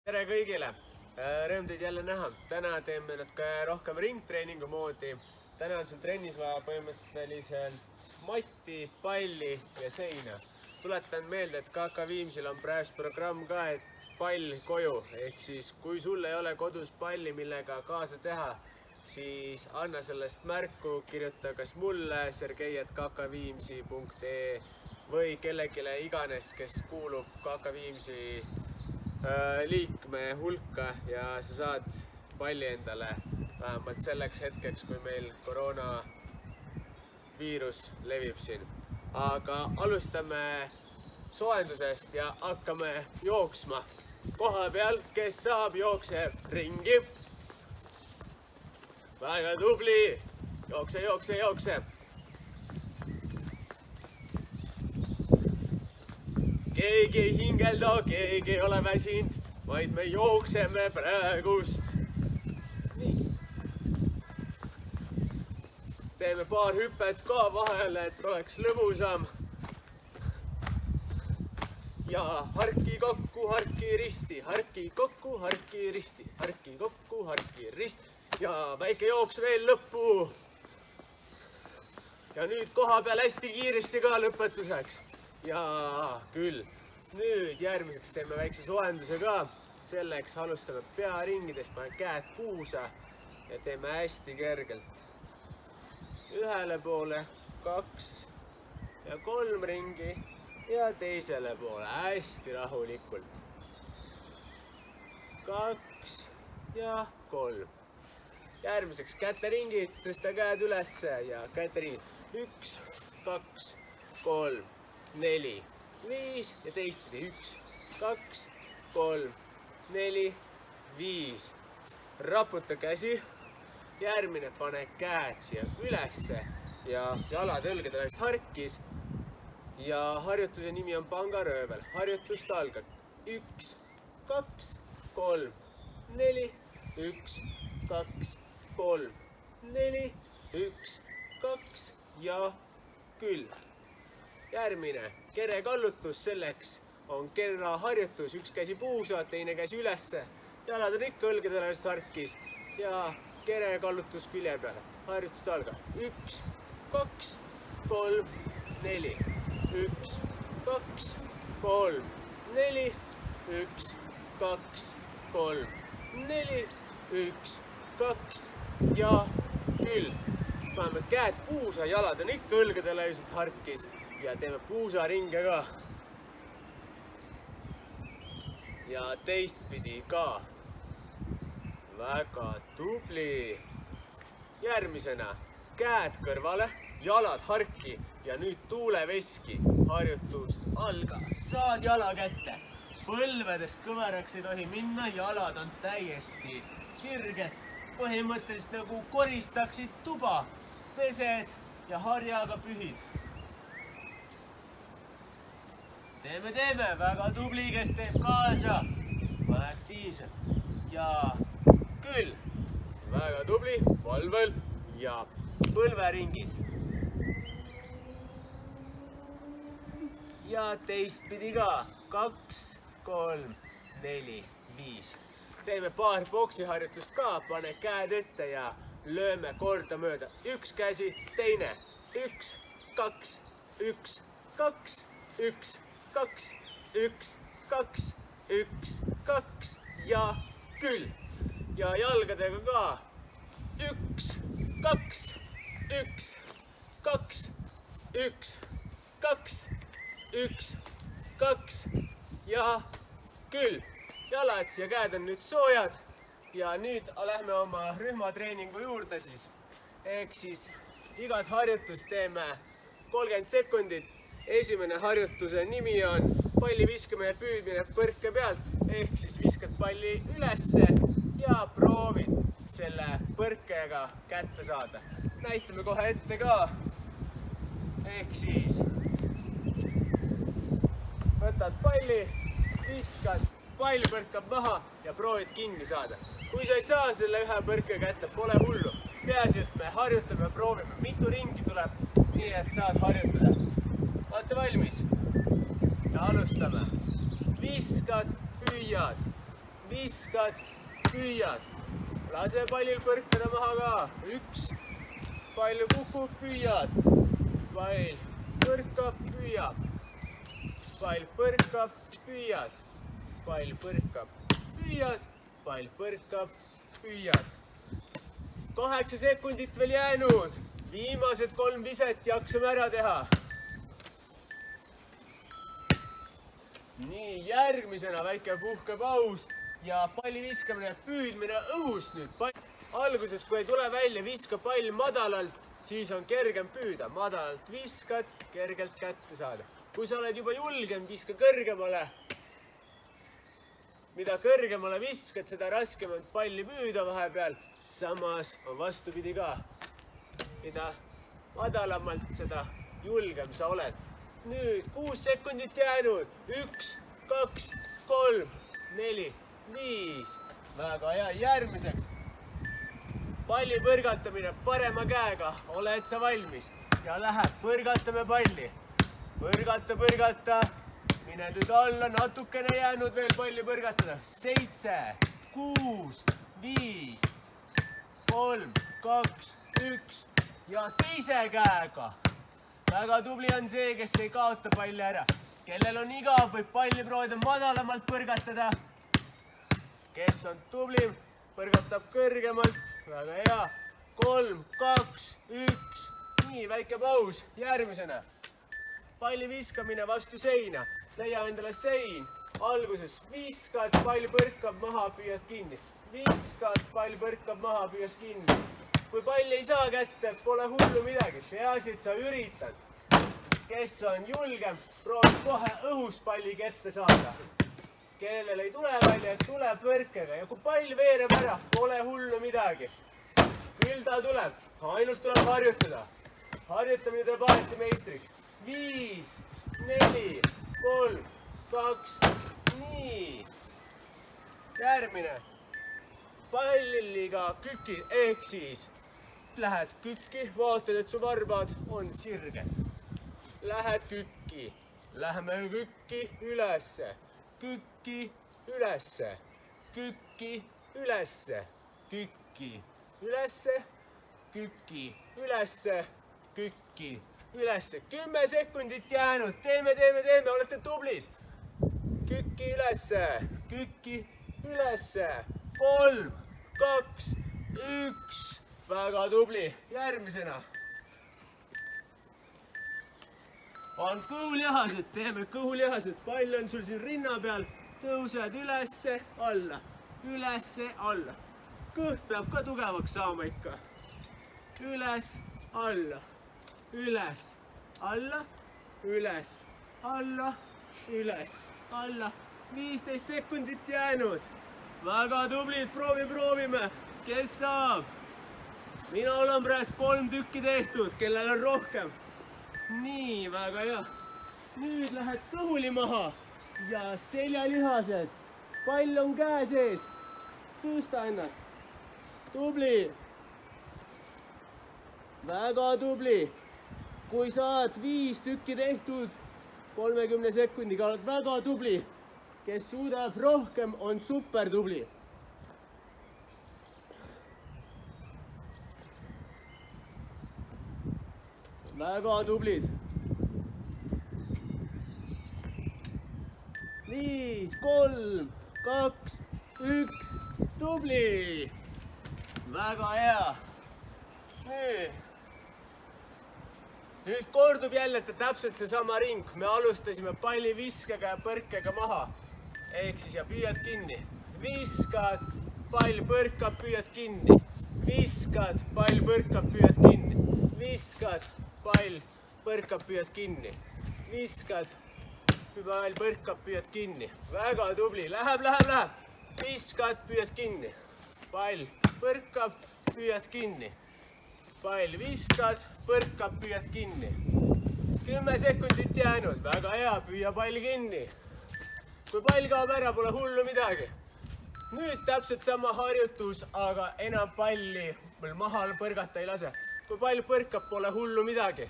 Tere kõigile! Rõõm teid jälle näha. Täna teeme natuke rohkem ringtreeningu moodi. Täna on sul trennis vaja põhimõtteliselt matti, palli ja seina. Tuletan meelde, et KK Viimsil on praegu programm ka, et pall koju. Ehk siis, kui sul ei ole kodus palli, millega kaasa teha, siis anna sellest märku, kirjuta kas mulle sergei@kkviimsi.ee või kellegile iganes, kes kuulub KK Viimsi liikme hulka ja sa saad palli endale vähemalt selleks hetkeks, kui meil koroonaviirus levib siin. Aga alustame soojendusest ja hakkame jooksma. Koha peal, kes saab, jookseb ringi. Väga tubli. Jookse, jookse, jookse. Keegi ei hingelda, keegi ei ole väsinud, vaid me jookseme praegust. Nii. Teeme paar hüpet ka vahele, et oleks lõbusam. Ja harki kokku, harki risti, harki kokku, harki risti, harki kokku, harki risti. Ja väike jooks veel lõppu. Ja nüüd koha peal hästi kiiresti ka lõpetuseks. Ja küll. Nüüd järgmiseks teeme väikse soojenduse ka. Selleks alustame pearingidest, panen käed puusa ja teeme hästi kergelt. Ühele poole 2 ja 3 ringi ja teisele poole hästi rahulikult. 2 ja 3. Järgmiseks käteringid, tõsta käed ülesse ja käteringid. 1, 2, 3. 4, 5 ja teistpidi 1, 2, 3, 4, 5. Raputa käsi. Järgmine pane käed siia ülesse ja jalad õlgede väest harkis. Ja harjutuse nimi on pangaröövel. Harjutust algab 1, 2, 3, 4, 1, 2, 3, 4, 1, 2 ja küll. Järgmine kerekallutus, selleks on kerraharjutus, üks käsi puusa, teine käsi ülesse, jalad on ikka õlgede väest harkis ja kerekallutus külje peale. Harjutust algab 1, 2, 3, 4, 1, 2, 3, 4, 1, 2, 3, 4, 1, 2 ja küll. Paneme käed puusa, jalad on ikka õlgede väest harkis. Ja teeme puusaringe ka. Ja teistpidi ka. Väga tubli. Järgmisena käed kõrvale, jalad harki ja nüüd tuuleveski. Harjutust algab. Saad jala kätte. Põlvedest kõveraks ei tohi minna, jalad on täiesti sirged. Põhimõtteliselt nagu koristaksid tuba, pesed ja harjaga pühid. Teeme, väga tubli, kes teeb kaasa. Pane aktiivselt. Ja küll. Väga tubli, valvel ja põlveringid. Ja teistpidi ka. 2, 3, 4, 5. Teeme paar boksiharjutust ka. Pane käed ette ja lööme kordamööda. Üks käsi, teine. 1, 2, 1, 2, 1. 2, 1, 2, 1, 2 ja küll. Ja jalgadega ka. 1, 2, 1, 2, 1, 2, 1, 2 ja küll. Jalad ja käed on nüüd soojad ja nüüd lähme oma rühmatreeningu juurde siis. Ehk siis igat harjutust teeme 30 sekundit. Esimene harjutuse nimi on palli viskamine ja püüdmine põrke pealt. Ehk siis viskad palli ülesse ja proovid selle põrkega kätte saada. Näitame kohe ette ka. Ehk siis võtad palli, viskad, pall põrkab maha ja proovid kinni saada. Kui sa ei saa selle ühe põrke kätte, pole hullu. Peaasi, et me harjutame ja proovime. Mitu ringi tuleb, nii et saad harjutada. Olete valmis? Ja alustame. Viskad, püüad. viskad, püüad. Lase pallil põrkada maha ka. 1. Pall kukub, püüad. Pall põrkab, püüab. Pall põrkab, püüad. Pall põrkab, püüad. Pall põrkab, püüad. 8 sekundit veel jäänud. Viimased 3 viset jaksame ära teha. Nii, järgmisena väike puhkepaus ja palli viskamine, püüdmine õhust nüüd. Alguses, kui ei tule välja, viska pall madalalt, siis on kergem püüda. Madalalt viskad, kergelt kätte saada. Kui sa oled juba julgem, viska kõrgemale. Mida kõrgemale viskad, seda raskem on palli püüda vahepeal. Samas on vastupidi ka. Mida madalamalt, seda julgem sa oled. Nüüd 6 sekundit jäänud. 1, 2, 3, 4, 5. Väga hea. Järgmiseks. Palli põrgatamine parema käega. Oled sa valmis? Ja läheb. Põrgatame palli. Põrgata, põrgata. Mine nüüd alla. Natukene jäänud veel palli põrgatada. 7, 6, 5, 3, 2, 1. Ja teise käega. Väga tubli on see, kes ei kaota palli ära. Kellel on igav, võib palli proovida madalamalt põrgatada. Kes on tublim, põrgatab kõrgemalt. Väga hea. 3, 2, 1. Nii, väike paus. Järgmisena. Palli viskamine vastu seina. Leia endale sein. Alguses viskad, pall põrkab maha, püüad kinni. Viskad, pall põrkab maha, püüad kinni. Kui palli ei saa kätte, pole hullu midagi. Peaasi, et sa üritad. Kes on julgem, proovi kohe õhus palli kätte saada. Kellel ei tule välja, tule põrkega. Ja kui pall veereb ära, pole hullu midagi. Küll ta tuleb. Ainult tuleb harjutada. Harjutamine teeb alati meistriks. 5, 4, 3, 2. Nii. Järgmine. Palliga küki, ehk siis lähed kükki, vaatad, et su varbad on sirged. Lähed kükki, läheme kükki ülesse, kükki ülesse, kükki ülesse, kükki ülesse, kükki ülesse, kükki ülesse. 10 sekundit jäänud, teeme, olete tublid. Kükki ülesse, kükki ülesse. 3, 2, 1. Väga tubli. Järgmisena. On kõhulihased. Teeme kõhulihased. Pall on sul siin rinna peal. Tõused ülesse, alla. Ülesse, alla. Kõht peab ka tugevaks saama ikka. Üles, alla. Üles, alla. Üles, alla. Üles, alla. 15 sekundit jäänud. Väga tublid, proovime. Kes saab? Mina olen praegu 3 tükki tehtud, kellel on rohkem. Nii, väga hea. Nüüd lähed kõhuli maha ja seljalihased. Pall on käe sees. Tõsta ennast. Tubli. Väga tubli. Kui saad 5 tükki tehtud 30 sekundiga, oled väga tubli. Kes suudab rohkem, on super tubli. Väga tublid. 5, 3, 2, 1. Tubli. Väga hea. Nüüd kordub jälle täpselt seesama ring. Me alustasime palli viskega ja põrkega maha. Ehk siis ja püüad kinni. Viskad, pall põrkab, püüad kinni. Viskad, pall põrkab, püüad kinni. Viskad, pall põrkab, püüad kinni. Viskad, pall põrkab, püüad kinni. Väga tubli. Läheb. Viskad, püüad kinni. Pall põrkab, püüad kinni. Pall viskad, põrkab, püüad kinni. 10 sekundit jäänud. Väga hea, püüa pall kinni. Kui pall kaob ära, pole hullu midagi. Nüüd täpselt sama harjutus, aga enam palli maha põrgata ei lase. Kui pall põrkab, pole hullu midagi.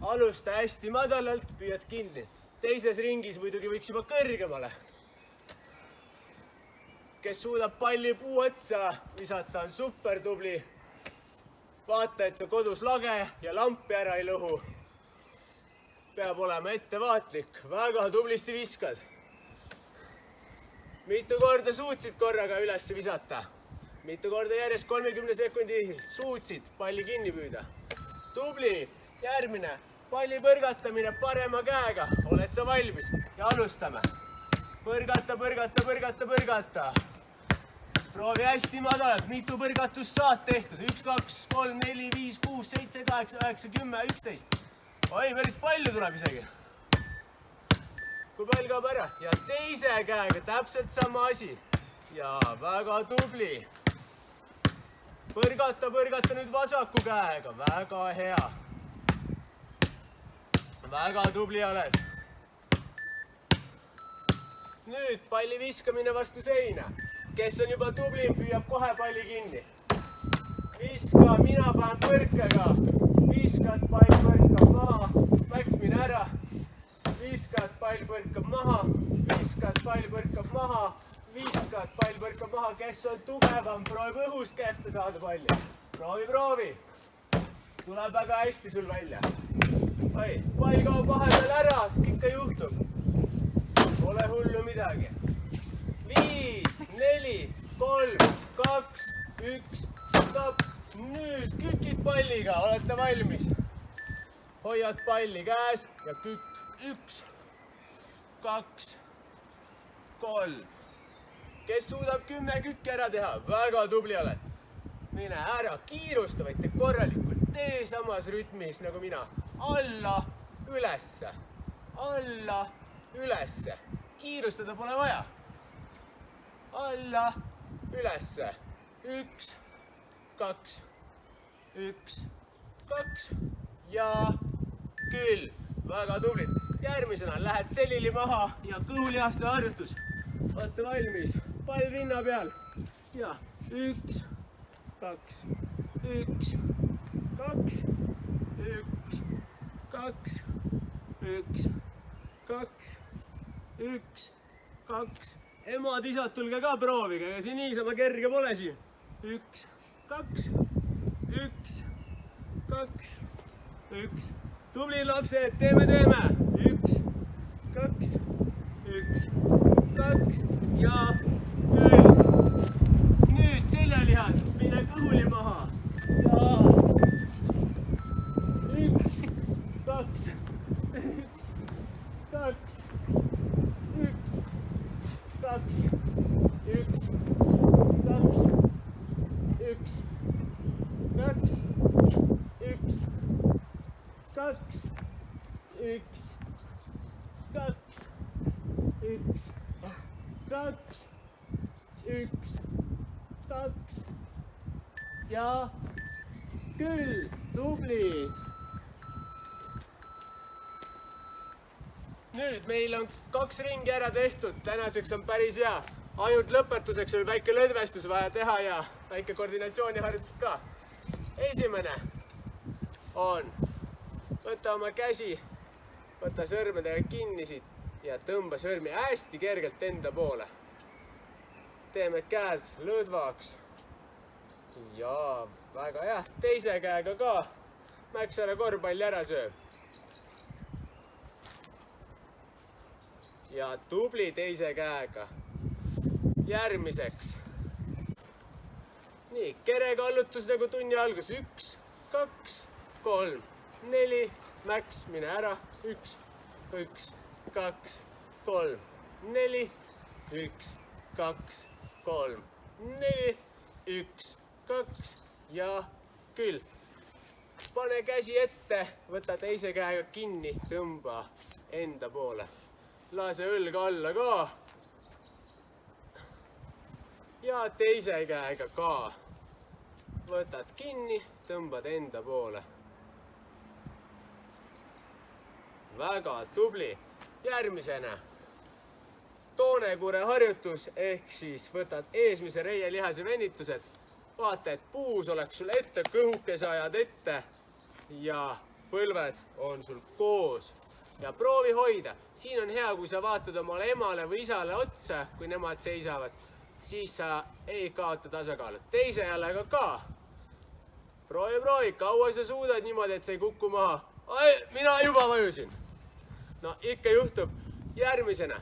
Alusta hästi madalalt, püüad kinni. Teises ringis muidugi võiks juba kõrgemale. kes suudab palli puu otsa visata, on super tubli. Vaata, et sa kodus lage ja lampi ära ei lõhu. Peab olema ettevaatlik, väga tublisti viskad. Mitu korda suutsid korraga üles visata? Mitu korda järjest 30 sekundi suutsid palli kinni püüda? Tubli! Järgmine, palli põrgatamine parema käega. Oled sa valmis? Ja alustame. Põrgata, põrgata, põrgata, põrgata. Proovi hästi madalalt, mitu põrgatust saad tehtud? 1, 2, 3, 4, 5, 6, 7, 8, 9, 10, 11. Oi, päris palju tuleb isegi. Kui pall kaob ära. Ja teise käega täpselt sama asi. Ja väga tubli. Põrgata, põrgata nüüd vasaku käega. Väga hea. Väga tubli oled. Nüüd palli viskamine vastu seina. Kes on juba tublim, püüab kohe palli kinni. Viska, mina panen põrkega. Viskad, pall põrkab maha. Max, mine ära. Viskad, pall põrkab maha. Viskad, pall põrkab maha. Viskad, pall põrkab maha. Kes on tugevam, proovib õhust kätte saada palli. Proovi, proovi. Tuleb väga hästi sul välja. Oi, pall kaob vahepeal ära. Ikka juhtub. Pole hullu midagi. 5, 4, 3, 2, 1, stopp. Nüüd kükid palliga, olete valmis? Hoiad palli käes ja kükk. 1, 2, 3. Kes suudab 10 kükki ära teha? Väga tubli oled. Mine ära, kiirusta, vaid tee korralikult. Tee samas rütmis nagu mina. Alla, ülesse. Alla, ülesse. Kiirustada pole vaja. Alla, ülesse. 1, 2, 1, 2 ja küll. Väga tublid. Järgmisena lähed selili maha ja kõhulihaste harjutus. Olete valmis. Pall rinna peal. Ja 1, 2, 1, 2, 1, 2, 1, 2, 1, 2. Emad, isad, tulge ka proovige, ega siin niisama kerge pole siin. 1, 2, 1, 2, 1. Tubli lapsed, teeme. 1, 2, 1, 2 ja küll. Nüüd seljalihas, mine kõhuli maha. Ja 1, 2, 1, 2, 1, 2, 1, 2, 1, 2, 1, 2, 1, 2, 1, 2, 1, 2 ja küll, tublid. Nüüd meil on 2 ringi ära tehtud, tänaseks on päris hea. Ainult lõpetuseks oli väike lõdvestus vaja teha ja väike koordinatsiooniharjutust ka. Esimene on, võta oma käsi, võta sõrmedega kinni siit ja tõmba sõrmi hästi kergelt enda poole. Teeme käed lõdvaks. Jaa, väga hea. Teise käega ka. Max, ära korvpalli ära söö. Ja tubli teise käega. Järgmiseks. Nii, kerekallutus nagu tunni algus. 1, 2, 3, 4. Max, mine ära. 1, 1, 2, 3, 4. 1, 2, 3, 4. 1, 2 ja küll. Pane käsi ette, võta teise käega kinni, tõmba enda poole. Lase õlg alla ka. Ja teise käega ka. Võtad kinni, tõmbad enda poole. Väga tubli. Järgmisena toonekure harjutus ehk siis võtad eesmise reie lihase venitused. Vaata, et puus oleks sul ette, kõhukese ajad ette ja põlved on sul koos. Ja proovi hoida. Siin on hea, kui sa vaatad omale emale või isale otsa, kui nemad seisavad. siis sa ei kaota tasakaalu. Teise jalaga ka. Proovi, kaua sa suudad niimoodi, et sa ei kuku maha. Ai, mina juba vajusin. No ikka juhtub. Järgmisena.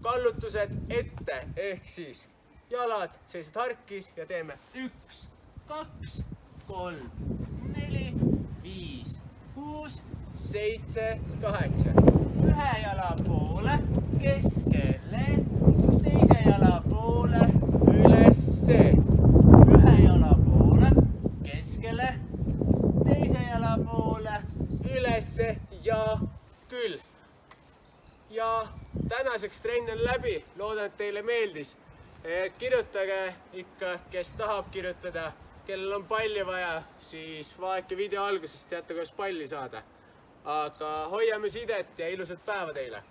Kallutused ette, ehk siis jalad seisad harkis ja teeme 1, 2, 3, 4, 5, 6, 7, 8. Ühe jala poole, keskele, teise jala poole, ülesse. Ühe jala poole, keskele, teise jala poole, ülesse ja küll. Ja tänaseks trenn on läbi. Loodan, et teile meeldis. Kirjutage ikka, kes tahab kirjutada. Kellel on palli vaja, siis vaadake video algusest, teate, kuidas palli saada. Aga hoiame sidet ja ilusat päeva teile!